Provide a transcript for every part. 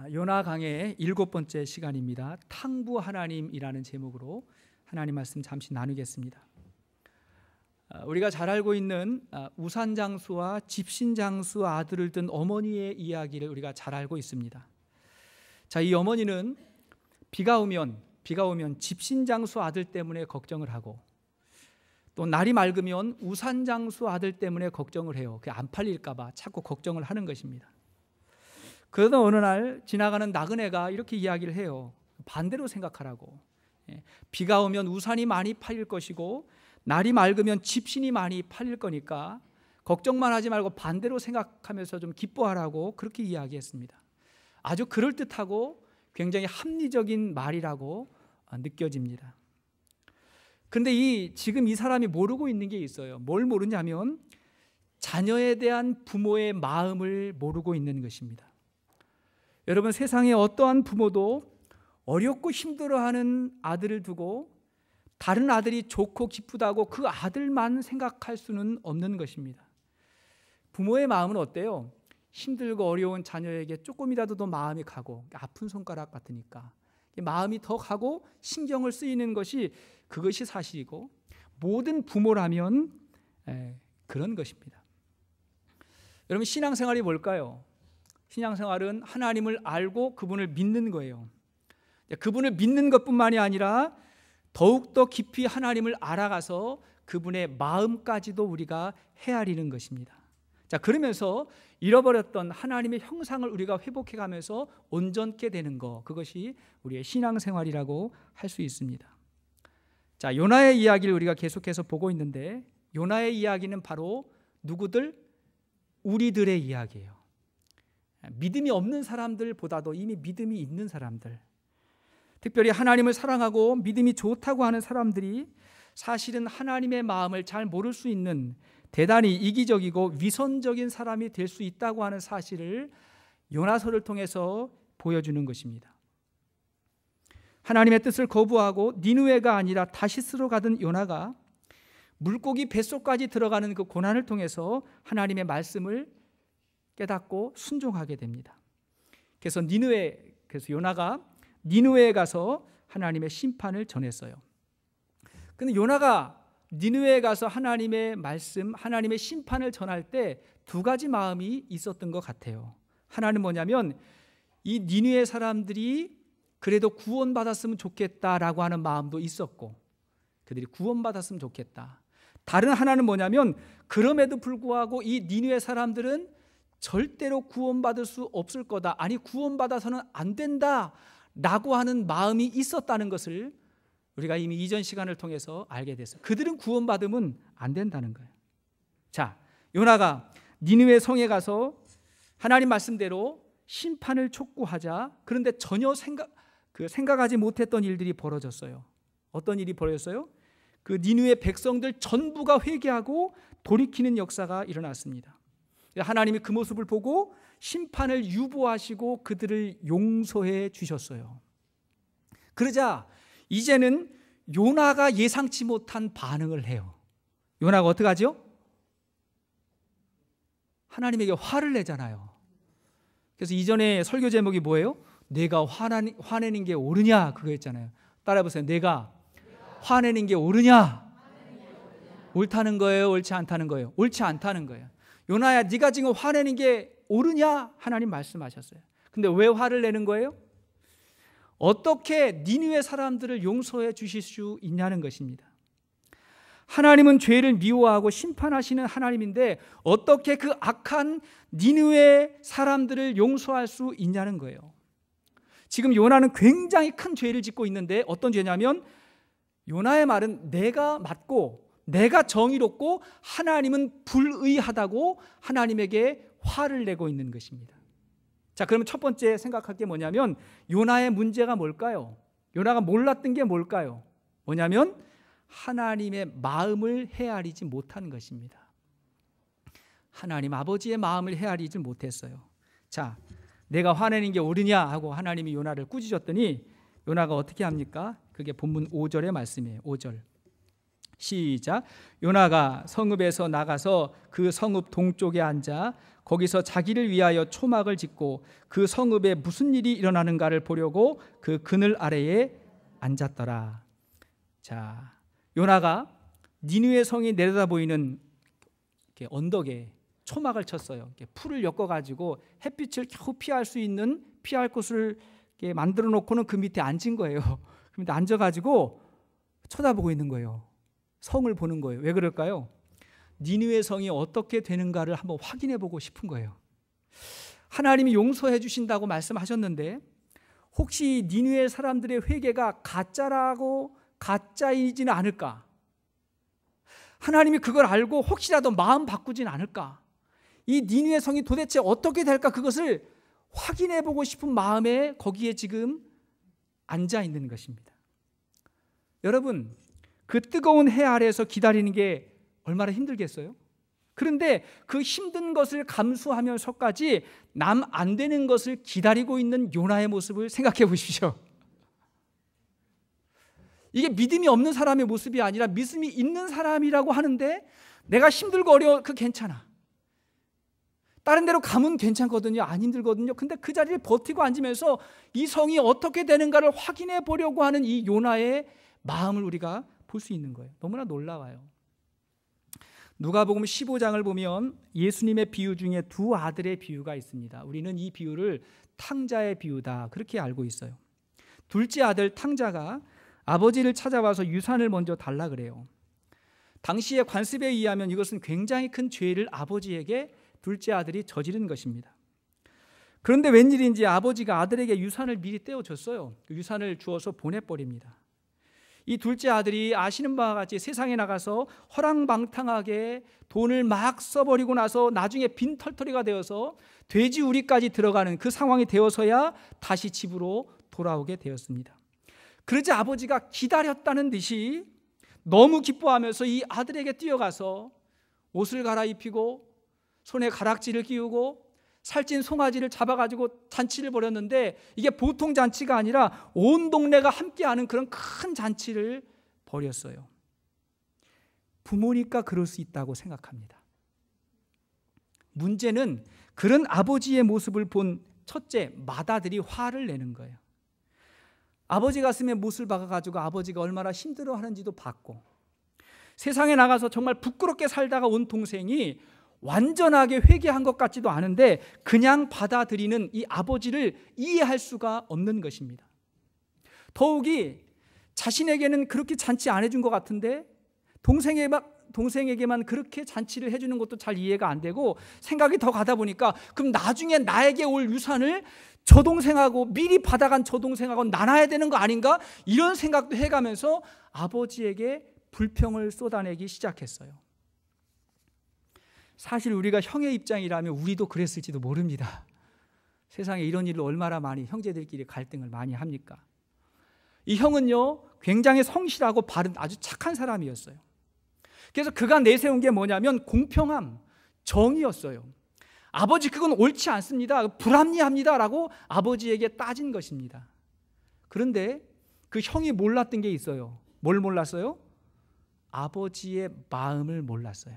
요나 강의 7번째 시간입니다. 탕부 하나님이라는 제목으로 하나님 말씀 잠시 나누겠습니다. 우리가 잘 알고 있는 우산장수와 집신장수 아들을 둔 어머니의 이야기를 우리가 잘 알고 있습니다. 자, 이 어머니는 비가 오면 집신장수 아들 때문에 걱정을 하고, 또 날이 맑으면 우산장수 아들 때문에 걱정을 해요. 그게 안 팔릴까 봐 자꾸 걱정을 하는 것입니다. 그러다 어느 날 지나가는 나그네가 이렇게 이야기를 해요. 반대로 생각하라고. 비가 오면 우산이 많이 팔릴 것이고, 날이 맑으면 집신이 많이 팔릴 거니까 걱정만 하지 말고 반대로 생각하면서 좀 기뻐하라고 그렇게 이야기했습니다. 아주 그럴듯하고 굉장히 합리적인 말이라고 느껴집니다. 그런데 지금 이 사람이 모르고 있는 게 있어요. 뭘 모르냐면 자녀에 대한 부모의 마음을 모르고 있는 것입니다. 여러분, 세상에 어떠한 부모도 어렵고 힘들어하는 아들을 두고 다른 아들이 좋고 기쁘다고 그 아들만 생각할 수는 없는 것입니다. 부모의 마음은 어때요? 힘들고 어려운 자녀에게 조금이라도 더 마음이 가고, 아픈 손가락 같으니까 마음이 더 가고 신경을 쓰이는 것이 그것이 사실이고, 모든 부모라면 그런 것입니다. 여러분, 신앙생활이 뭘까요? 신앙생활은 하나님을 알고 그분을 믿는 거예요. 그분을 믿는 것뿐만이 아니라 더욱더 깊이 하나님을 알아가서 그분의 마음까지도 우리가 헤아리는 것입니다. 자, 그러면서 잃어버렸던 하나님의 형상을 우리가 회복해가면서 온전케 되는 것, 그것이 우리의 신앙생활이라고 할 수 있습니다. 자, 요나의 이야기를 우리가 계속해서 보고 있는데, 요나의 이야기는 바로 누구들? 우리들의 이야기예요. 믿음이 없는 사람들보다도 이미 믿음이 있는 사람들, 특별히 하나님을 사랑하고 믿음이 좋다고 하는 사람들이 사실은 하나님의 마음을 잘 모를 수 있는 대단히 이기적이고 위선적인 사람이 될 수 있다고 하는 사실을 요나서를 통해서 보여주는 것입니다. 하나님의 뜻을 거부하고 니느웨가 아니라 다시스로 가던 요나가 물고기 뱃속까지 들어가는 그 고난을 통해서 하나님의 말씀을 깨닫고 순종하게 됩니다. 그래서 요나가 니느웨에 가서 하나님의 심판을 전했어요. 근데 요나가 니느웨에 가서 하나님의 말씀, 하나님의 심판을 전할 때 두 가지 마음이 있었던 것 같아요. 하나는 뭐냐면, 이 니느웨 사람들이 그래도 구원받았으면 좋겠다라고 하는 마음도 있었고, 그들이 구원받았으면 좋겠다. 다른 하나는 뭐냐면, 그럼에도 불구하고 이 니느웨 사람들은 절대로 구원받을 수 없을 거다, 아니 구원받아서는 안 된다 라고 하는 마음이 있었다는 것을 우리가 이미 이전 시간을 통해서 알게 됐어요. 그들은 구원받으면 안 된다는 거예요. 자, 요나가 니느웨 성에 가서 하나님 말씀대로 심판을 촉구하자, 그런데 전혀 생각하지 못했던 일들이 벌어졌어요. 어떤 일이 벌어졌어요? 그 니느웨 백성들 전부가 회개하고 돌이키는 역사가 일어났습니다. 하나님이 그 모습을 보고 심판을 유보하시고 그들을 용서해 주셨어요. 그러자 이제는 요나가 예상치 못한 반응을 해요. 요나가 어떻게 하죠? 하나님에게 화를 내잖아요. 그래서 이전에 설교 제목이 뭐예요? 내가 화내는 게 옳으냐, 그거였잖아요. 따라해보세요. 내가 화내는 게 옳으냐? 옳다는 거예요? 옳지 않다는 거예요? 옳지 않다는 거예요. 요나야, 네가 지금 화내는 게 옳으냐? 하나님 말씀하셨어요. 근데 왜 화를 내는 거예요? 어떻게 니느웨 사람들을 용서해 주실 수 있냐는 것입니다. 하나님은 죄를 미워하고 심판하시는 하나님인데 어떻게 그 악한 니느웨 사람들을 용서할 수 있냐는 거예요. 지금 요나는 굉장히 큰 죄를 짓고 있는데, 어떤 죄냐면 요나의 말은 내가 맞고 내가 정의롭고 하나님은 불의하다고 하나님에게 화를 내고 있는 것입니다. 자, 그러면 첫 번째 생각할 게 뭐냐면, 요나의 문제가 뭘까요? 요나가 몰랐던 게 뭘까요? 뭐냐면 하나님의 마음을 헤아리지 못한 것입니다. 하나님 아버지의 마음을 헤아리지 못했어요. 자, 내가 화내는 게 옳으냐 하고 하나님이 요나를 꾸짖었더니 요나가 어떻게 합니까? 그게 본문 5절의 말씀이에요. 5절 시작. 요나가 성읍에서 나가서 그 성읍 동쪽에 앉아 거기서 자기를 위하여 초막을 짓고 그 성읍에 무슨 일이 일어나는가를 보려고 그 그늘 아래에 앉았더라. 자, 요나가 니느웨 성이 내려다 보이는 언덕에 초막을 쳤어요. 풀을 엮어가지고 햇빛을 겨우 피할 수 있는 피할 곳을 만들어 놓고는 그 밑에 앉은 거예요. 그 밑에 앉아가지고 쳐다보고 있는 거예요. 성을 보는 거예요. 왜 그럴까요? 니느웨 성이 어떻게 되는가를 한번 확인해 보고 싶은 거예요. 하나님이 용서해 주신다고 말씀하셨는데 혹시 니느웨 사람들의 회개가 가짜이지는 않을까? 하나님이 그걸 알고 혹시라도 마음 바꾸진 않을까? 이 니느웨 성이 도대체 어떻게 될까? 그것을 확인해 보고 싶은 마음에 거기에 지금 앉아 있는 것입니다. 여러분, 그 뜨거운 해 아래에서 기다리는 게 얼마나 힘들겠어요? 그런데 그 힘든 것을 감수하면서까지 남 안 되는 것을 기다리고 있는 요나의 모습을 생각해 보십시오. 이게 믿음이 없는 사람의 모습이 아니라 믿음이 있는 사람이라고 하는데 내가 힘들고 어려워, 그 괜찮아. 다른 데로 가면 괜찮거든요. 안 힘들거든요. 근데 그 자리를 버티고 앉으면서 이 성이 어떻게 되는가를 확인해 보려고 하는 이 요나의 마음을 우리가 볼 수 있는 거예요. 너무나 놀라워요. 누가복음 15장을 보면 예수님의 비유 중에 두 아들의 비유가 있습니다. 우리는 이 비유를 탕자의 비유다 그렇게 알고 있어요. 둘째 아들 탕자가 아버지를 찾아와서 유산을 먼저 달라 그래요. 당시의 관습에 의하면 이것은 굉장히 큰 죄를 아버지에게 둘째 아들이 저지른 것입니다. 그런데 웬일인지 아버지가 아들에게 유산을 미리 떼어줬어요. 그 유산을 주어서 보내버립니다. 이 둘째 아들이 아시는 바와 같이 세상에 나가서 허랑방탕하게 돈을 막 써버리고 나서 나중에 빈털터리가 되어서 돼지우리까지 들어가는 그 상황이 되어서야 다시 집으로 돌아오게 되었습니다. 그러자 아버지가 기다렸다는 듯이 너무 기뻐하면서 이 아들에게 뛰어가서 옷을 갈아입히고 손에 가락지를 끼우고 살찐 송아지를 잡아가지고 잔치를 벌였는데 이게 보통 잔치가 아니라 온 동네가 함께하는 그런 큰 잔치를 벌였어요. 부모니까 그럴 수 있다고 생각합니다. 문제는 그런 아버지의 모습을 본 첫째 맏아들이 화를 내는 거예요. 아버지 가슴에 못을 박아가지고 아버지가 얼마나 힘들어하는지도 봤고 세상에 나가서 정말 부끄럽게 살다가 온 동생이 완전하게 회개한 것 같지도 않은데 그냥 받아들이는 이 아버지를 이해할 수가 없는 것입니다. 더욱이 자신에게는 그렇게 잔치 안 해준 것 같은데 동생에게만 그렇게 잔치를 해주는 것도 잘 이해가 안 되고 생각이 더 가다 보니까 그럼 나중에 나에게 올 유산을 저 동생하고 미리 받아간 저 동생하고 나눠야 되는 거 아닌가? 이런 생각도 해가면서 아버지에게 불평을 쏟아내기 시작했어요. 사실 우리가 형의 입장이라면 우리도 그랬을지도 모릅니다. 세상에 이런 일로 얼마나 많이 형제들끼리 갈등을 많이 합니까? 이 형은요 굉장히 성실하고 바른 아주 착한 사람이었어요. 그래서 그가 내세운 게 뭐냐면 공평함, 정의였어요. 아버지 그건 옳지 않습니다. 불합리합니다 라고 아버지에게 따진 것입니다. 그런데 그 형이 몰랐던 게 있어요. 뭘 몰랐어요? 아버지의 마음을 몰랐어요.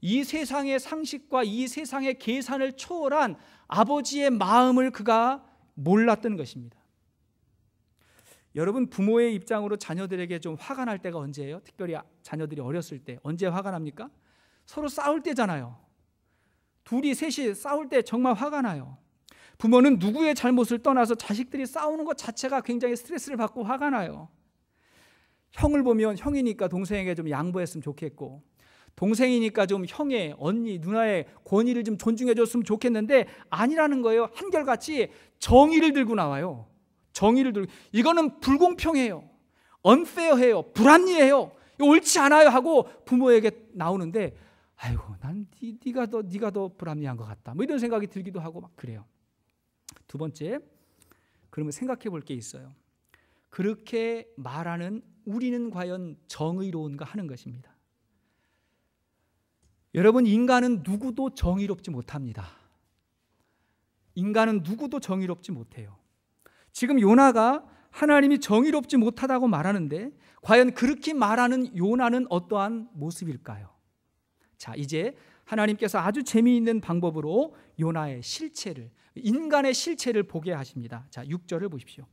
이 세상의 상식과 이 세상의 계산을 초월한 아버지의 마음을 그가 몰랐던 것입니다. 여러분 부모의 입장으로 자녀들에게 좀 화가 날 때가 언제예요? 특별히 자녀들이 어렸을 때 언제 화가 납니까? 서로 싸울 때잖아요. 둘이 셋이 싸울 때 정말 화가 나요. 부모는 누구의 잘못을 떠나서 자식들이 싸우는 것 자체가 굉장히 스트레스를 받고 화가 나요. 형을 보면 형이니까 동생에게 좀 양보했으면 좋겠고 동생이니까 좀 형의, 언니, 누나의 권위를 좀 존중해 줬으면 좋겠는데 아니라는 거예요. 한결같이 정의를 들고 나와요. 정의를 들고 이거는 불공평해요. unfair해요. 불합리해요. 옳지 않아요 하고 부모에게 나오는데 아이고 난 네가 더 불합리한 것 같다. 뭐 이런 생각이 들기도 하고 막 그래요. 두 번째, 그러면 생각해 볼 게 있어요. 그렇게 말하는 우리는 과연 정의로운가 하는 것입니다. 여러분 인간은 누구도 정의롭지 못합니다. 인간은 누구도 정의롭지 못해요. 지금 요나가 하나님이 정의롭지 못하다고 말하는데 과연 그렇게 말하는 요나는 어떠한 모습일까요? 자, 이제 하나님께서 아주 재미있는 방법으로 요나의 실체를, 인간의 실체를 보게 하십니다. 자, 6절을 보십시오.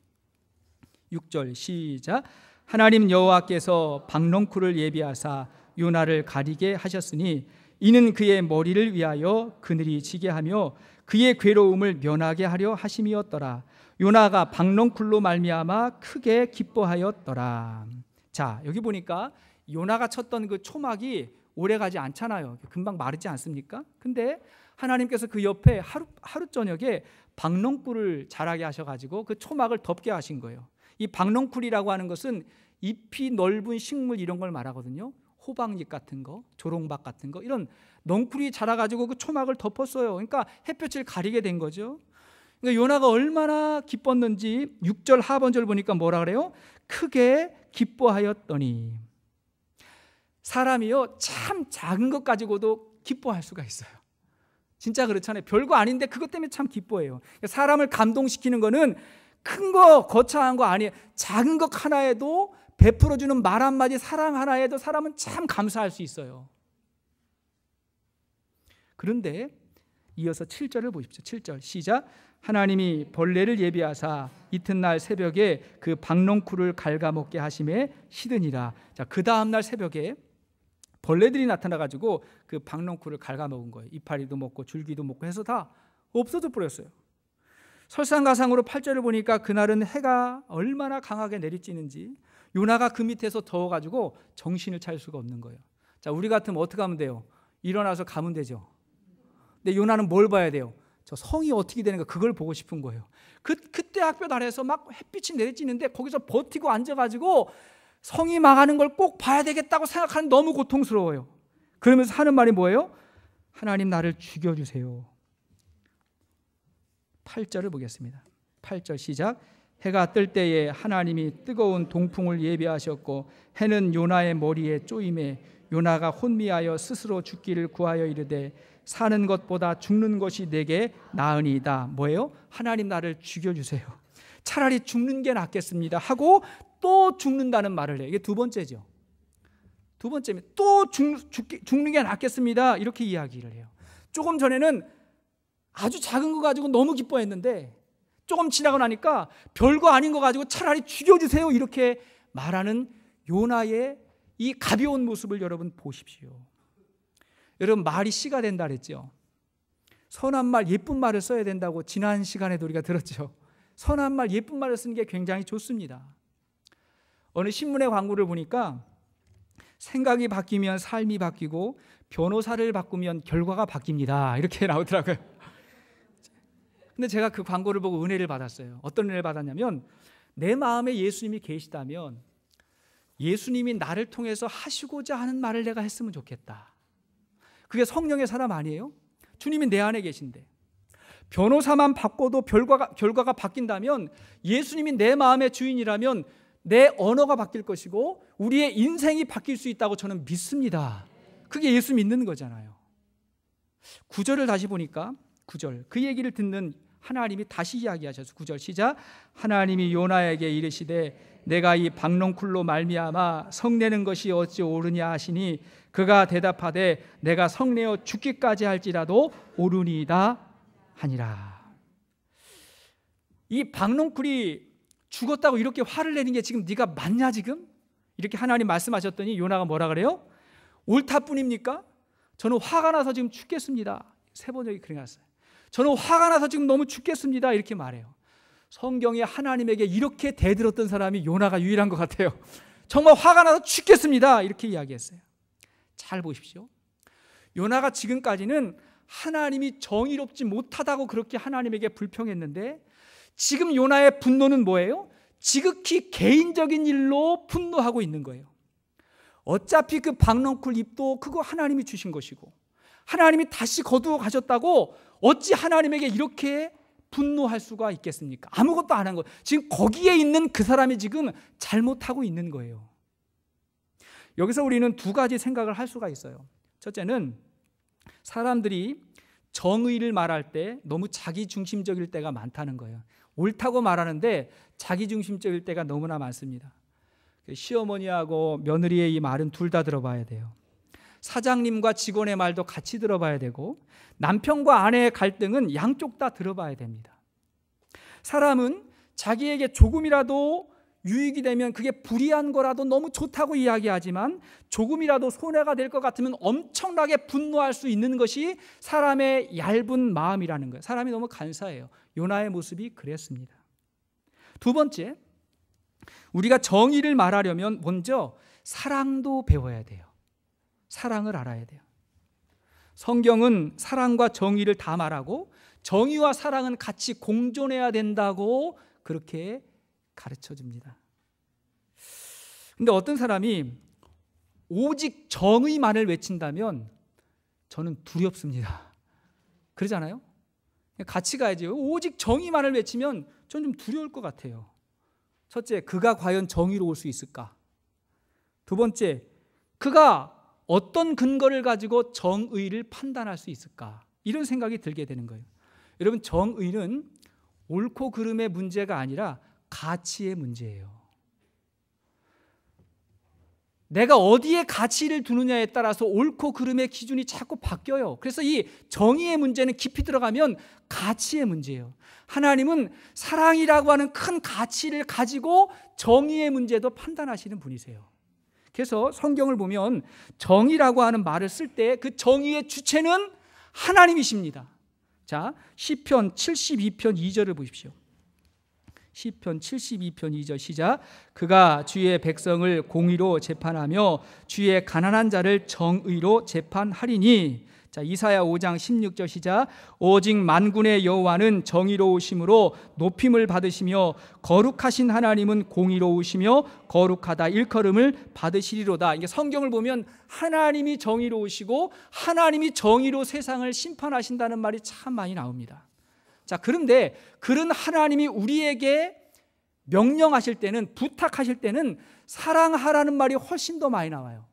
6절 시작. 하나님 여호와께서 박넝쿨을 예비하사 요나를 가리게 하셨으니 이는 그의 머리를 위하여 그늘이 지게 하며 그의 괴로움을 면하게 하려 하심이었더라. 요나가 박넝쿨로 말미암아 크게 기뻐하였더라. 자, 여기 보니까 요나가 쳤던 그 초막이 오래가지 않잖아요. 금방 마르지 않습니까? 근데 하나님께서 그 옆에 하루 저녁에 박넝쿨을 자라게 하셔가지고 그 초막을 덮게 하신 거예요. 이 박넝쿨이라고 하는 것은 잎이 넓은 식물 이런 걸 말하거든요. 호박잎 같은 거, 조롱박 같은 거, 이런 넝쿨이 자라가지고 그 초막을 덮었어요. 그러니까 햇볕을 가리게 된 거죠. 그러니까 요나가 얼마나 기뻤는지 6절 하반절 보니까 뭐라 그래요? 크게 기뻐하였더니. 사람이요, 참 작은 것 가지고도 기뻐할 수가 있어요. 진짜 그렇잖아요. 별거 아닌데 그것 때문에 참 기뻐해요. 사람을 감동시키는 거는 큰 거, 거창한 거 아니에요. 작은 것 하나에도, 베풀어주는 말 한마디, 사랑 하나에도 사람은 참 감사할 수 있어요. 그런데 이어서 7절을 보십시오. 7절 시작. 하나님이 벌레를 예비하사 이튿날 새벽에 그 박넝쿨을 갉아먹게 하심에 시드니라. 자, 그 다음날 새벽에 벌레들이 나타나가지고 그 박넝쿨을 갉아먹은 거예요. 이파리도 먹고 줄기도 먹고 해서 다 없어져 버렸어요. 설상가상으로 8절을 보니까 그날은 해가 얼마나 강하게 내리쬐는지 요나가 그 밑에서 더워가지고 정신을 차릴 수가 없는 거예요. 자, 우리 같으면 어떻게 하면 돼요? 일어나서 가면 되죠. 근데 요나는 뭘 봐야 돼요? 저 성이 어떻게 되는가, 그걸 보고 싶은 거예요. 그때 학교 아래에서 막 햇빛이 내리쬐는데 거기서 버티고 앉아가지고 성이 망하는 걸 꼭 봐야 되겠다고 생각하는, 너무 고통스러워요. 그러면서 하는 말이 뭐예요? 하나님 나를 죽여주세요. 8절을 보겠습니다. 8절 시작. 해가 뜰 때에 하나님이 뜨거운 동풍을 예비하셨고 해는 요나의 머리에 쪼임에 요나가 혼미하여 스스로 죽기를 구하여 이르되 사는 것보다 죽는 것이 내게 나으니이다. 뭐예요? 하나님 나를 죽여주세요. 차라리 죽는 게 낫겠습니다 하고 또 죽는다는 말을 해요. 이게 두 번째죠. 두 번째면 또 죽는 게 낫겠습니다 이렇게 이야기를 해요. 조금 전에는 아주 작은 거 가지고 너무 기뻐했는데 조금 지나고 나니까 별거 아닌 거 가지고 차라리 죽여주세요 이렇게 말하는 요나의 이 가벼운 모습을 여러분 보십시오. 여러분, 말이 씨가 된다 그랬죠. 선한 말, 예쁜 말을 써야 된다고 지난 시간에도 우리가 들었죠. 선한 말, 예쁜 말을 쓰는 게 굉장히 좋습니다. 어느 신문의 광고를 보니까 생각이 바뀌면 삶이 바뀌고 변호사를 바꾸면 결과가 바뀝니다 이렇게 나오더라고요. 근데 제가 그 광고를 보고 은혜를 받았어요. 어떤 은혜를 받았냐면, 내 마음에 예수님이 계시다면 예수님이 나를 통해서 하시고자 하는 말을 내가 했으면 좋겠다. 그게 성령의 사람 아니에요? 주님이 내 안에 계신데 변호사만 바꿔도 결과가 바뀐다면, 예수님이 내 마음의 주인이라면 내 언어가 바뀔 것이고 우리의 인생이 바뀔 수 있다고 저는 믿습니다. 그게 예수 믿는 거잖아요. 9절을 다시 보니까 9절, 그 얘기를 듣는 하나님이 다시 이야기하셔서 9절 시작. 하나님이 요나에게 이르시되 내가 이 박넝쿨로 말미암아 성내는 것이 어찌 옳으냐 하시니 그가 대답하되 내가 성내어 죽기까지 할지라도 옳으니이다 하니라. 이 박넝쿨이 죽었다고 이렇게 화를 내는 게 지금 네가 맞냐 지금? 이렇게 하나님 말씀하셨더니 요나가 뭐라 그래요? 옳다뿐입니까? 저는 화가 나서 지금 죽겠습니다. 세 번역이 그렇게 났어요. 저는 화가 나서 지금 너무 죽겠습니다 이렇게 말해요. 성경에 하나님에게 이렇게 대들었던 사람이 요나가 유일한 것 같아요. 정말 화가 나서 죽겠습니다 이렇게 이야기했어요. 잘 보십시오. 요나가 지금까지는 하나님이 정의롭지 못하다고 그렇게 하나님에게 불평했는데, 지금 요나의 분노는 뭐예요? 지극히 개인적인 일로 분노하고 있는 거예요. 어차피 그 박넝쿨 잎도 그거 하나님이 주신 것이고 하나님이 다시 거두어 가셨다고 어찌 하나님에게 이렇게 분노할 수가 있겠습니까? 아무것도 안 한 거예요. 지금 거기에 있는 그 사람이 지금 잘못하고 있는 거예요. 여기서 우리는 두 가지 생각을 할 수가 있어요. 첫째는 사람들이 정의를 말할 때 너무 자기중심적일 때가 많다는 거예요. 옳다고 말하는데 자기중심적일 때가 너무나 많습니다. 시어머니하고 며느리의 이 말은 둘 다 들어봐야 돼요. 사장님과 직원의 말도 같이 들어봐야 되고, 남편과 아내의 갈등은 양쪽 다 들어봐야 됩니다. 사람은 자기에게 조금이라도 유익이 되면 그게 불이한 거라도 너무 좋다고 이야기하지만, 조금이라도 손해가 될 것 같으면 엄청나게 분노할 수 있는 것이 사람의 얇은 마음이라는 거예요. 사람이 너무 간사해요. 요나의 모습이 그랬습니다. 두 번째, 우리가 정의를 말하려면 먼저 사랑도 배워야 돼요. 사랑을 알아야 돼요. 성경은 사랑과 정의를 다 말하고, 정의와 사랑은 같이 공존해야 된다고 그렇게 가르쳐 줍니다. 근데 어떤 사람이 오직 정의만을 외친다면 저는 두렵습니다. 그러잖아요? 같이 가야지. 오직 정의만을 외치면 저는 좀 두려울 것 같아요. 첫째, 그가 과연 정의로울 수 있을까? 두 번째, 그가 어떤 근거를 가지고 정의를 판단할 수 있을까? 이런 생각이 들게 되는 거예요. 여러분, 정의는 옳고 그름의 문제가 아니라 가치의 문제예요. 내가 어디에 가치를 두느냐에 따라서 옳고 그름의 기준이 자꾸 바뀌어요. 그래서 이 정의의 문제는 깊이 들어가면 가치의 문제예요. 하나님은 사랑이라고 하는 큰 가치를 가지고 정의의 문제도 판단하시는 분이세요. 그래서 성경을 보면 정의라고 하는 말을 쓸 때 그 정의의 주체는 하나님이십니다. 자, 시편 72편 2절을 보십시오. 시편 72편 2절 시작. 그가 주의 백성을 공의로 재판하며 주의 가난한 자를 정의로 재판하리니. 자, 이사야 5장 16절 시작. 오직 만군의 여호와는 정의로우심으로 높임을 받으시며 거룩하신 하나님은 공의로우시며 거룩하다 일컬음을 받으시리로다. 이게 성경을 보면 하나님이 정의로우시고 하나님이 정의로 세상을 심판하신다는 말이 참 많이 나옵니다. 자, 그런데 그런 하나님이 우리에게 명령하실 때는, 부탁하실 때는 사랑하라는 말이 훨씬 더 많이 나와요.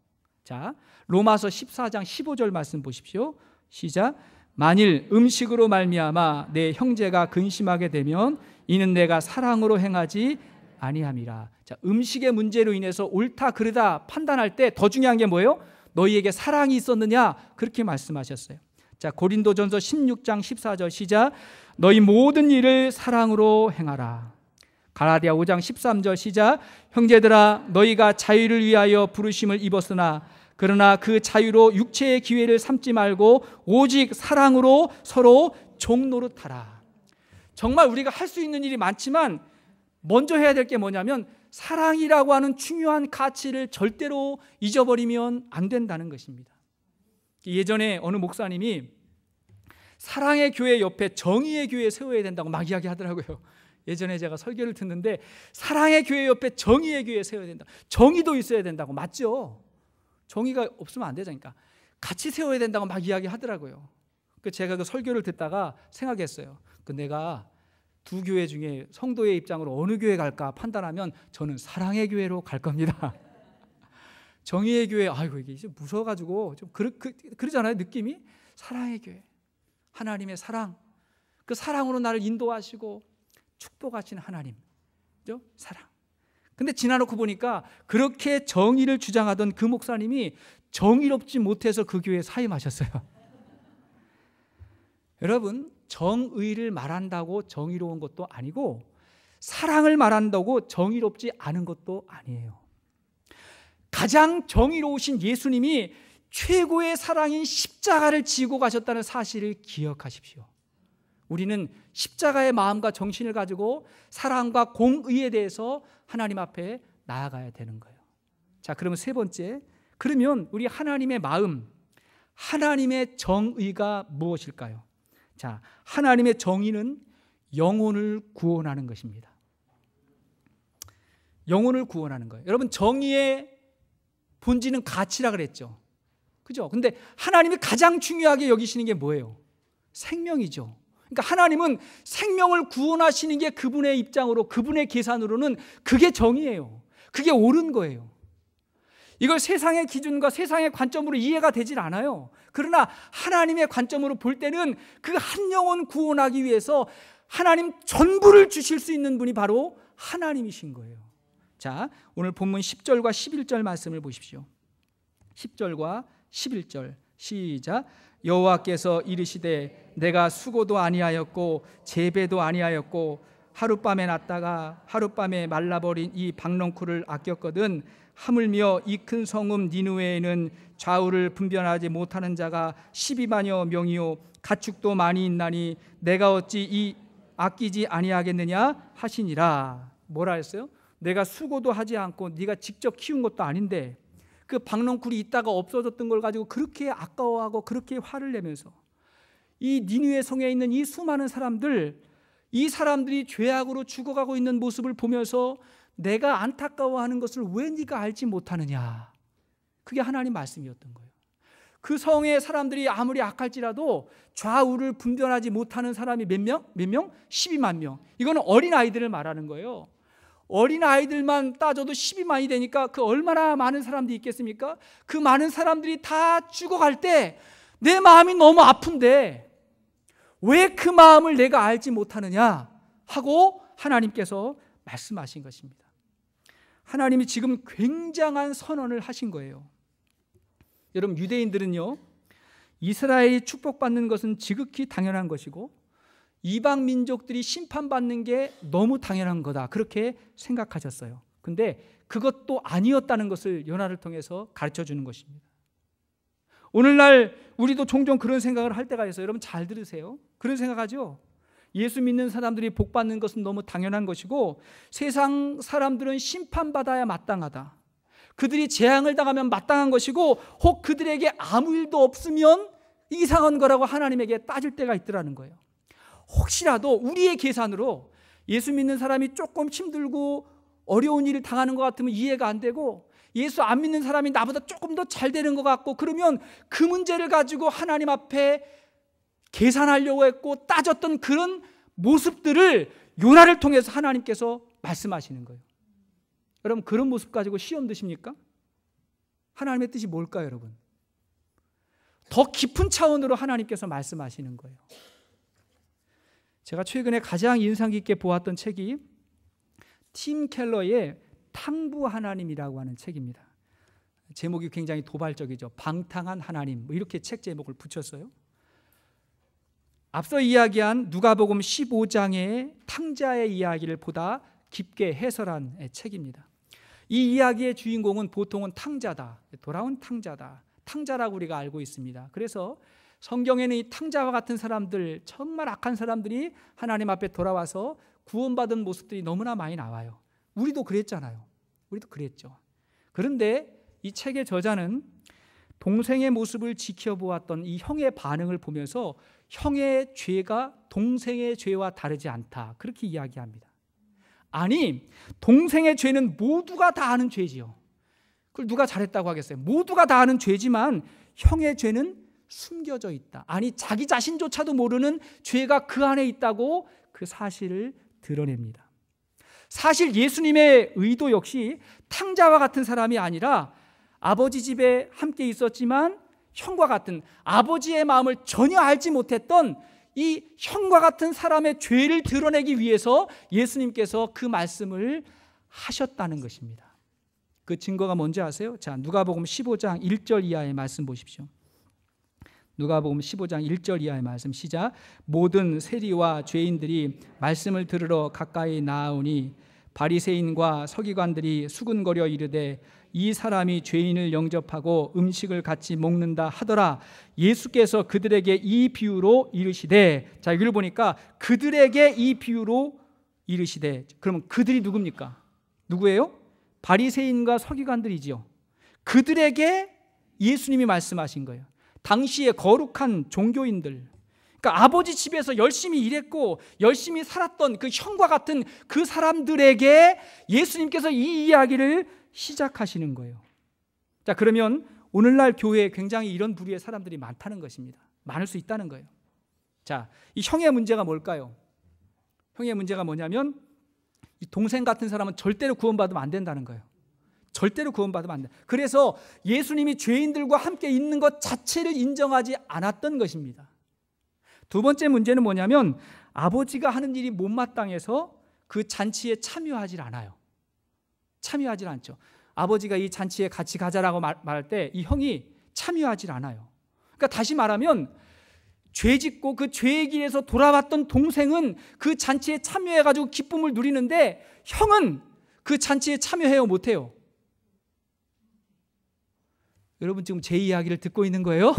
자, 로마서 14장 15절 말씀 보십시오. 시작. 만일 음식으로 말미암아 내 형제가 근심하게 되면 이는 내가 사랑으로 행하지 아니함이라. 자, 음식의 문제로 인해서 옳다 그르다 판단할 때 더 중요한 게 뭐예요? 너희에게 사랑이 있었느냐? 그렇게 말씀하셨어요. 자, 고린도전서 16장 14절 시작. 너희 모든 일을 사랑으로 행하라. 갈라디아 5장 13절 시작. 형제들아, 너희가 자유를 위하여 부르심을 입었으나 그러나 그 자유로 육체의 기회를 삼지 말고 오직 사랑으로 서로 종노릇하라. 정말 우리가 할 수 있는 일이 많지만 먼저 해야 될 게 뭐냐면 사랑이라고 하는 중요한 가치를 절대로 잊어버리면 안 된다는 것입니다. 예전에 어느 목사님이 사랑의 교회 옆에 정의의 교회 세워야 된다고 막 이야기하더라고요. 예전에 제가 설교를 듣는데 사랑의 교회 옆에 정의의 교회 세워야 된다. 정의도 있어야 된다고. 맞죠? 정의가 없으면 안 되자니까. 같이 세워야 된다고 막 이야기하더라고요. 제가 그 설교를 듣다가 생각했어요. 내가 두 교회 중에 성도의 입장으로 어느 교회 갈까 판단하면 저는 사랑의 교회로 갈 겁니다. 정의의 교회, 아이고 이게 무서워가지고 좀 그러잖아요, 느낌이. 사랑의 교회, 하나님의 사랑, 그 사랑으로 나를 인도하시고 축복하시는 하나님, 그죠? 사랑. 근데 지나놓고 보니까 그렇게 정의를 주장하던 그 목사님이 정의롭지 못해서 그 교회에 사임하셨어요. 여러분, 정의를 말한다고 정의로운 것도 아니고 사랑을 말한다고 정의롭지 않은 것도 아니에요. 가장 정의로우신 예수님이 최고의 사랑인 십자가를 지고 가셨다는 사실을 기억하십시오. 우리는 십자가의 마음과 정신을 가지고 사랑과 공의에 대해서 하나님 앞에 나아가야 되는 거예요. 자, 그러면 세 번째, 그러면 우리 하나님의 마음, 하나님의 정의가 무엇일까요? 자, 하나님의 정의는 영혼을 구원하는 것입니다. 영혼을 구원하는 거예요. 여러분, 정의의 본질은 가치라 그랬죠. 그죠? 근데 하나님이 가장 중요하게 여기시는 게 뭐예요? 생명이죠. 그러니까 하나님은 생명을 구원하시는 게 그분의 입장으로, 그분의 계산으로는 그게 정의예요. 그게 옳은 거예요. 이걸 세상의 기준과 세상의 관점으로 이해가 되질 않아요. 그러나 하나님의 관점으로 볼 때는 그 한 영혼 구원하기 위해서 하나님 전부를 주실 수 있는 분이 바로 하나님이신 거예요. 자, 오늘 본문 10절과 11절 말씀을 보십시오. 10절과 11절 시작. 여호와께서 이르시되 내가 수고도 아니하였고 재배도 아니하였고 하룻밤에 났다가 하룻밤에 말라버린 이 박넝쿨을 아꼈거든 하물며 이 큰 성읍 니느웨에는 좌우를 분별하지 못하는 자가 12만여 명이요 가축도 많이 있나니 내가 어찌 이 아끼지 아니하겠느냐 하시니라. 뭐라 했어요? 내가 수고도 하지 않고 네가 직접 키운 것도 아닌데 그 박넝쿨이 있다가 없어졌던 걸 가지고 그렇게 아까워하고 그렇게 화를 내면서 이 니느웨 성에 있는 이 수많은 사람들, 이 사람들이 죄악으로 죽어가고 있는 모습을 보면서 내가 안타까워하는 것을 왜 네가 알지 못하느냐. 그게 하나님 말씀이었던 거예요. 그 성의 사람들이 아무리 악할지라도 좌우를 분별하지 못하는 사람이 몇 명? 12만 명. 이거는 어린아이들을 말하는 거예요. 어린아이들만 따져도 12만이 되니까 그 얼마나 많은 사람들이 있겠습니까? 그 많은 사람들이 다 죽어갈 때 내 마음이 너무 아픈데 왜 그 마음을 내가 알지 못하느냐 하고 하나님께서 말씀하신 것입니다. 하나님이 지금 굉장한 선언을 하신 거예요. 여러분, 유대인들은요, 이스라엘이 축복받는 것은 지극히 당연한 것이고 이방 민족들이 심판받는 게 너무 당연한 거다, 그렇게 생각하셨어요. 근데 그것도 아니었다는 것을 요나를 통해서 가르쳐 주는 것입니다. 오늘날 우리도 종종 그런 생각을 할 때가 있어요. 여러분 잘 들으세요. 그런 생각하죠. 예수 믿는 사람들이 복 받는 것은 너무 당연한 것이고 세상 사람들은 심판받아야 마땅하다. 그들이 재앙을 당하면 마땅한 것이고 혹 그들에게 아무 일도 없으면 이상한 거라고 하나님에게 따질 때가 있더라는 거예요. 혹시라도 우리의 계산으로 예수 믿는 사람이 조금 힘들고 어려운 일을 당하는 것 같으면 이해가 안 되고 예수 안 믿는 사람이 나보다 조금 더 잘 되는 것 같고 그러면 그 문제를 가지고 하나님 앞에 계산하려고 했고 따졌던 그런 모습들을 요나를 통해서 하나님께서 말씀하시는 거예요. 여러분 그런 모습 가지고 시험 드십니까? 하나님의 뜻이 뭘까요, 여러분? 더 깊은 차원으로 하나님께서 말씀하시는 거예요. 제가 최근에 가장 인상 깊게 보았던 책이 팀 켈러의 탕부 하나님이라고 하는 책입니다. 제목이 굉장히 도발적이죠. 방탕한 하나님, 이렇게 책 제목을 붙였어요. 앞서 이야기한 누가복음 15장의 탕자의 이야기를 보다 깊게 해설한 책입니다. 이 이야기의 주인공은 보통은 탕자다, 돌아온 탕자다, 탕자라고 우리가 알고 있습니다. 그래서 성경에는 이 탕자와 같은 사람들, 정말 악한 사람들이 하나님 앞에 돌아와서 구원받은 모습들이 너무나 많이 나와요. 우리도 그랬잖아요. 우리도 그랬죠. 그런데 이 책의 저자는 동생의 모습을 지켜보았던 이 형의 반응을 보면서 형의 죄가 동생의 죄와 다르지 않다, 그렇게 이야기합니다. 아니, 동생의 죄는 모두가 다 아는 죄지요. 그걸 누가 잘했다고 하겠어요? 모두가 다 아는 죄지만 형의 죄는 숨겨져 있다. 아니, 자기 자신조차도 모르는 죄가 그 안에 있다고 그 사실을 드러냅니다. 사실 예수님의 의도 역시 탕자와 같은 사람이 아니라 아버지 집에 함께 있었지만 형과 같은, 아버지의 마음을 전혀 알지 못했던 이 형과 같은 사람의 죄를 드러내기 위해서 예수님께서 그 말씀을 하셨다는 것입니다. 그 증거가 뭔지 아세요? 자, 누가복음 15장 1절 이하의 말씀 보십시오. 누가복음 15장 1절 이하의 말씀 시작. 모든 세리와 죄인들이 말씀을 들으러 가까이 나아오니 바리새인과 서기관들이 수군거려 이르되 이 사람이 죄인을 영접하고 음식을 같이 먹는다 하더라. 예수께서 그들에게 이 비유로 이르시되, 자, 여기를 보니까 그들에게 이 비유로 이르시되, 그러면 그들이 누굽니까? 누구예요? 바리새인과 서기관들이지요. 그들에게 예수님이 말씀하신 거예요. 당시에 거룩한 종교인들, 그러니까 아버지 집에서 열심히 일했고 열심히 살았던 그 형과 같은 그 사람들에게 예수님께서 이 이야기를 시작하시는 거예요. 자, 그러면 오늘날 교회에 굉장히 이런 부류의 사람들이 많다는 것입니다. 많을 수 있다는 거예요. 자, 이 형의 문제가 뭘까요? 형의 문제가 뭐냐면 이 동생 같은 사람은 절대로 구원받으면 안 된다는 거예요. 절대로 구원받으면 안 돼. 그래서 예수님이 죄인들과 함께 있는 것 자체를 인정하지 않았던 것입니다. 두 번째 문제는 뭐냐면 아버지가 하는 일이 못마땅해서 그 잔치에 참여하지 않아요. 참여하지 않죠. 아버지가 이 잔치에 같이 가자라고 말할 때 이 형이 참여하질 않아요. 그러니까 다시 말하면 죄 짓고 그 죄의 길에서 돌아왔던 동생은 그 잔치에 참여해가지고 기쁨을 누리는데 형은 그 잔치에 참여해요, 못해요? 여러분 지금 제 이야기를 듣고 있는 거예요?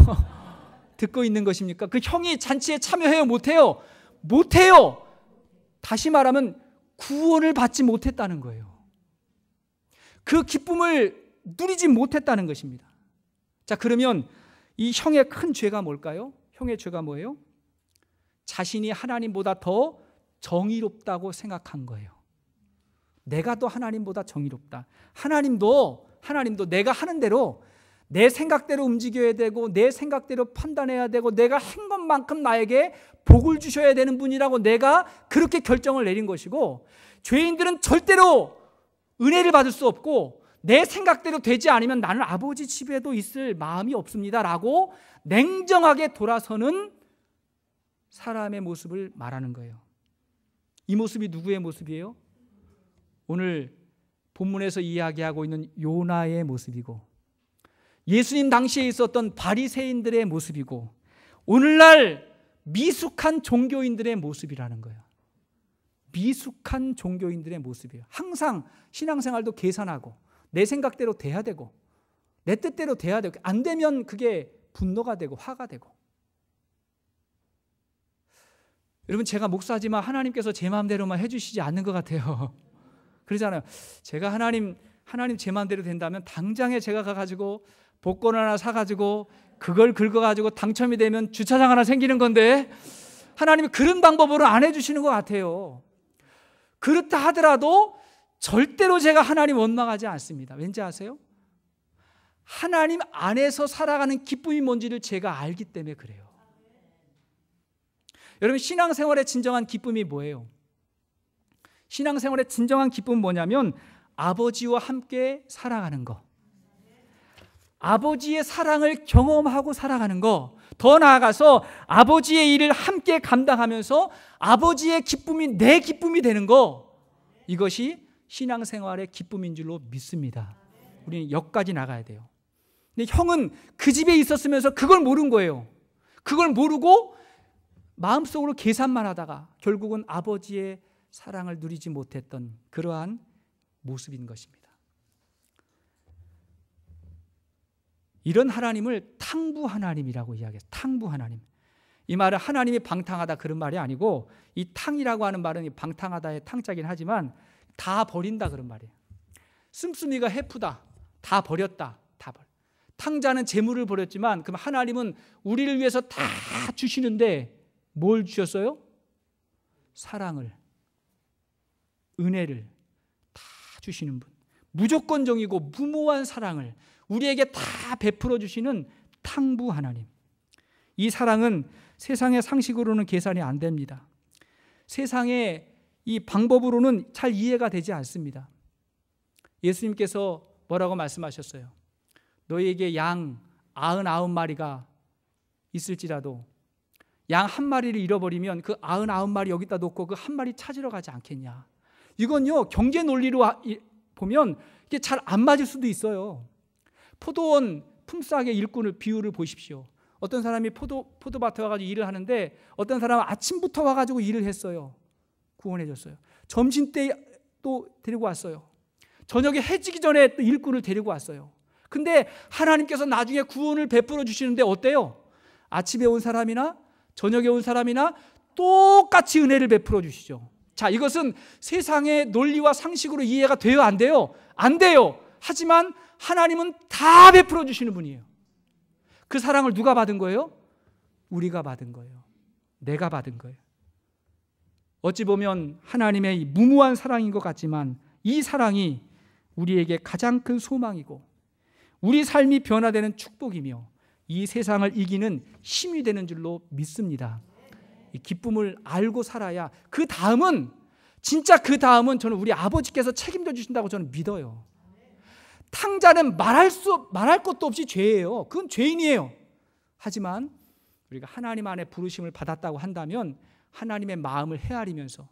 듣고 있는 것입니까? 그 형이 잔치에 참여해요, 못해요? 못해요. 다시 말하면 구원을 받지 못했다는 거예요. 그 기쁨을 누리지 못했다는 것입니다. 자, 그러면 이 형의 큰 죄가 뭘까요? 형의 죄가 뭐예요? 자신이 하나님보다 더 정의롭다고 생각한 거예요. 내가 더 하나님보다 정의롭다. 하나님도 내가 하는 대로 내 생각대로 움직여야 되고 내 생각대로 판단해야 되고 내가 한 것만큼 나에게 복을 주셔야 되는 분이라고 내가 그렇게 결정을 내린 것이고, 죄인들은 절대로 은혜를 받을 수 없고 내 생각대로 되지 않으면 나는 아버지 집에도 있을 마음이 없습니다 라고 냉정하게 돌아서는 사람의 모습을 말하는 거예요. 이 모습이 누구의 모습이에요? 오늘 본문에서 이야기하고 있는 요나의 모습이고, 예수님 당시에 있었던 바리새인들의 모습이고, 오늘날 미숙한 종교인들의 모습이라는 거예요. 미숙한 종교인들의 모습이에요. 항상 신앙생활도 계산하고 내 생각대로 돼야 되고 내 뜻대로 돼야 되고, 안 되면 그게 분노가 되고 화가 되고. 여러분, 제가 목사지만 하나님께서 제 마음대로만 해주시지 않는 것 같아요. 그러잖아요. 제가 하나님 제 마음대로 된다면 당장에 제가 가가지고 복권 하나 사가지고 그걸 긁어가지고 당첨이 되면 주차장 하나 생기는 건데, 하나님이 그런 방법으로 안 해주시는 것 같아요. 그렇다 하더라도 절대로 제가 하나님 원망하지 않습니다. 왠지 아세요? 하나님 안에서 살아가는 기쁨이 뭔지를 제가 알기 때문에 그래요. 여러분, 신앙생활의 진정한 기쁨이 뭐예요? 신앙생활의 진정한 기쁨은 뭐냐면 아버지와 함께 살아가는 거, 아버지의 사랑을 경험하고 살아가는 거, 더 나아가서 아버지의 일을 함께 감당하면서 아버지의 기쁨이 내 기쁨이 되는 거, 이것이 신앙생활의 기쁨인 줄로 믿습니다. 우리는 여기까지 나가야 돼요. 근데 형은 그 집에 있었으면서 그걸 모른 거예요. 그걸 모르고 마음속으로 계산만 하다가 결국은 아버지의 사랑을 누리지 못했던 그러한 모습인 것입니다. 이런 하나님을 탕부 하나님이라고 이야기해요. 탕부 하나님. 이 말은 하나님이 방탕하다 그런 말이 아니고, 이 탕이라고 하는 말은 방탕하다의 탕자긴 하지만 다 버린다 그런 말이에요. 씀씀이가 해프다, 다 버렸다, 다 버려. 탕자는 재물을 버렸지만, 그럼 하나님은 우리를 위해서 다 주시는데 뭘 주셨어요? 사랑을, 은혜를 다 주시는 분, 무조건적이고 무모한 사랑을 우리에게 다 베풀어 주시는 탕부 하나님. 이 사랑은 세상의 상식으로는 계산이 안 됩니다. 세상의 이 방법으로는 잘 이해가 되지 않습니다. 예수님께서 뭐라고 말씀하셨어요? 너희에게 양 99마리가 있을지라도 양 한 마리를 잃어버리면 그 99마리 여기다 놓고 그 한 마리 찾으러 가지 않겠냐. 이건요, 경제 논리로 보면 이게 잘 안 맞을 수도 있어요. 포도원 품삯의 일꾼을 비유를 보십시오. 어떤 사람이 포도밭에 와가지고 일을 하는데 어떤 사람은 아침부터 와가지고 일을 했어요. 구원해줬어요. 점심때 또 데리고 왔어요. 저녁에 해지기 전에 또 일꾼을 데리고 왔어요. 근데 하나님께서 나중에 구원을 베풀어 주시는데 어때요? 아침에 온 사람이나 저녁에 온 사람이나 똑같이 은혜를 베풀어 주시죠. 자, 이것은 세상의 논리와 상식으로 이해가 돼요, 안 돼요? 안 돼요. 하지만 하나님은 다 베풀어 주시는 분이에요. 그 사랑을 누가 받은 거예요? 우리가 받은 거예요. 내가 받은 거예요. 어찌 보면 하나님의 무모한 사랑인 것 같지만 이 사랑이 우리에게 가장 큰 소망이고 우리 삶이 변화되는 축복이며 이 세상을 이기는 힘이 되는 줄로 믿습니다. 이 기쁨을 알고 살아야 그 다음은, 진짜 그 다음은 저는 우리 아버지께서 책임져 주신다고 저는 믿어요. 탕자는 말할 것도 없이 죄예요. 그건 죄인이에요. 하지만 우리가 하나님 안에 부르심을 받았다고 한다면 하나님의 마음을 헤아리면서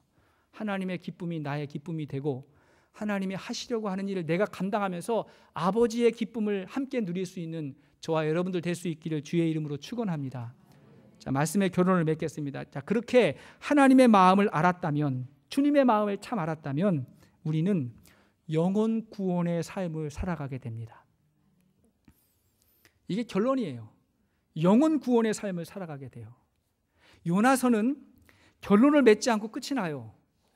하나님의 기쁨이 나의 기쁨이 되고 하나님이 하시려고 하는 일을 내가 감당하면서 아버지의 기쁨을 함께 누릴 수 있는 저와 여러분들 될 수 있기를 주의 이름으로 축원합니다. 자, 말씀의 결론을 맺겠습니다. 자, 그렇게 하나님의 마음을 알았다면, 주님의 마음을 참 알았다면 우리는 영혼 구원의 삶을 살아가게 됩니다. 이게 결론이에요. 영혼 구원의 삶을 살아가게 돼요. 요나서는 결론을 맺지 않고 끝이 나요.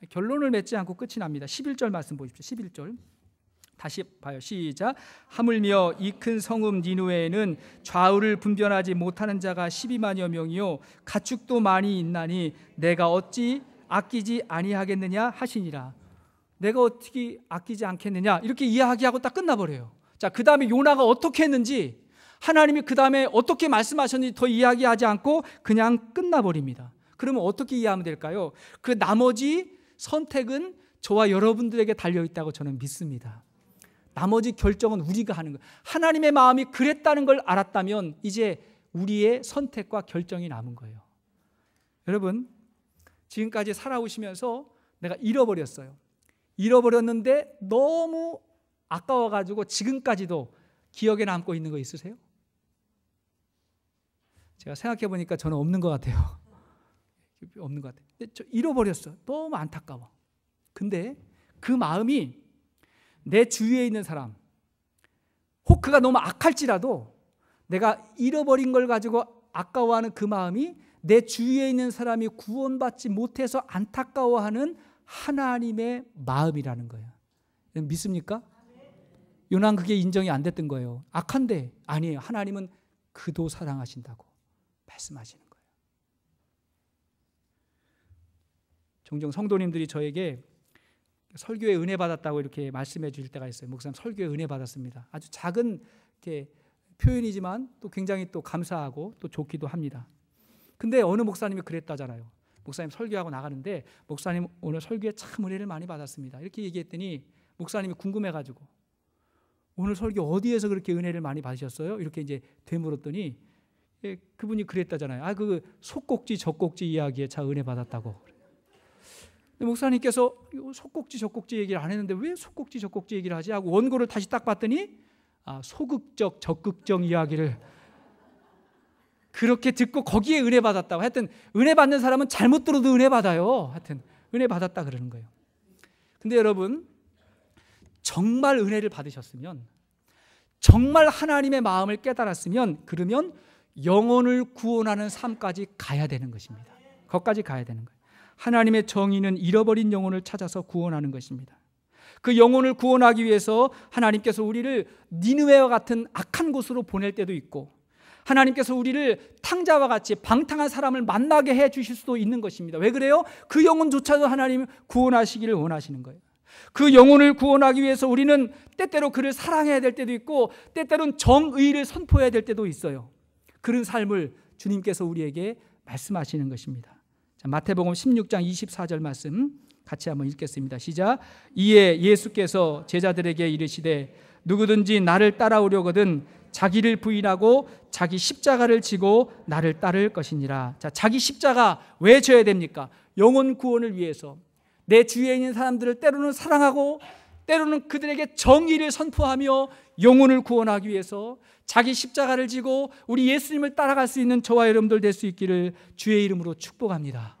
결론을 맺지 않고 끝이 납니다. 11절 말씀 보십시오. 11절 다시 봐요. 시작. 하물며 이 큰 성읍 니느웨에는 좌우를 분별하지 못하는 자가 12만여 명이요 가축도 많이 있나니 내가 어찌 아끼지 아니하겠느냐 하시니라. 내가 어떻게 아끼지 않겠느냐, 이렇게 이야기하고 딱 끝나버려요. 자, 그 다음에 요나가 어떻게 했는지, 하나님이 그 다음에 어떻게 말씀하셨는지 더 이야기하지 않고 그냥 끝나버립니다. 그러면 어떻게 이해하면 될까요? 그 나머지 선택은 저와 여러분들에게 달려있다고 저는 믿습니다. 나머지 결정은 우리가 하는 거예요. 하나님의 마음이 그랬다는 걸 알았다면 이제 우리의 선택과 결정이 남은 거예요. 여러분, 지금까지 살아오시면서 내가 잃어버렸어요. 잃어버렸는데 너무 아까워가지고 지금까지도 기억에 남고 있는 거 있으세요? 제가 생각해 보니까 저는 없는 것 같아요. 없는 것 같아요. 근데 저 잃어버렸어. 너무 안타까워. 근데 그 마음이 내 주위에 있는 사람, 혹 그가 너무 악할지라도 내가 잃어버린 걸 가지고 아까워하는 그 마음이 내 주위에 있는 사람이 구원받지 못해서 안타까워하는 하나님의 마음이라는 거예요. 믿습니까? 요나는 그게 인정이 안 됐던 거예요. 악한데 아니에요. 하나님은 그도 사랑하신다고 말씀하시는 거예요. 종종 성도님들이 저에게 설교에 은혜 받았다고 이렇게 말씀해 주실 때가 있어요. 목사님 설교에 은혜 받았습니다. 아주 작은 이렇게 표현이지만 또 굉장히 또 감사하고 또 좋기도 합니다. 근데 어느 목사님이 그랬다잖아요. 목사님 설교하고 나가는데 목사님 오늘 설교에 참 은혜를 많이 받았습니다. 이렇게 얘기했더니 목사님이 궁금해가지고 오늘 설교 어디에서 그렇게 은혜를 많이 받으셨어요? 이렇게 이제 되물었더니 그분이 그랬다잖아요. 아, 그 속꼭지 젖꼭지 이야기에 참 은혜 받았다고. 목사님께서 속꼭지 젖꼭지 얘기를 안 했는데 왜 속꼭지 젖꼭지 얘기를 하지? 하고 원고를 다시 딱 봤더니 소극적 적극적 이야기를 그렇게 듣고 거기에 은혜 받았다고. 하여튼 은혜 받는 사람은 잘못 들어도 은혜 받아요. 하여튼 은혜 받았다 그러는 거예요. 근데 여러분, 정말 은혜를 받으셨으면, 정말 하나님의 마음을 깨달았으면, 그러면 영혼을 구원하는 삶까지 가야 되는 것입니다. 거기까지 가야 되는 거예요. 하나님의 정의는 잃어버린 영혼을 찾아서 구원하는 것입니다. 그 영혼을 구원하기 위해서 하나님께서 우리를 니느웨와 같은 악한 곳으로 보낼 때도 있고, 하나님께서 우리를 탕자와 같이 방탕한 사람을 만나게 해 주실 수도 있는 것입니다. 왜 그래요? 그 영혼조차도 하나님 구원하시기를 원하시는 거예요. 그 영혼을 구원하기 위해서 우리는 때때로 그를 사랑해야 될 때도 있고 때때로는 정의를 선포해야 될 때도 있어요. 그런 삶을 주님께서 우리에게 말씀하시는 것입니다. 자, 마태복음 16장 24절 말씀 같이 한번 읽겠습니다. 시작. 이에 예수께서 제자들에게 이르시되 누구든지 나를 따라오려거든 자기를 부인하고 자기 십자가를 지고 나를 따를 것이니라. 자, 자기 십자가 왜 져야 됩니까? 영혼 구원을 위해서. 내 주위에 있는 사람들을 때로는 사랑하고 때로는 그들에게 정의를 선포하며 영혼을 구원하기 위해서 자기 십자가를 지고 우리 예수님을 따라갈 수 있는 저와 여러분들 될 수 있기를 주의 이름으로 축복합니다.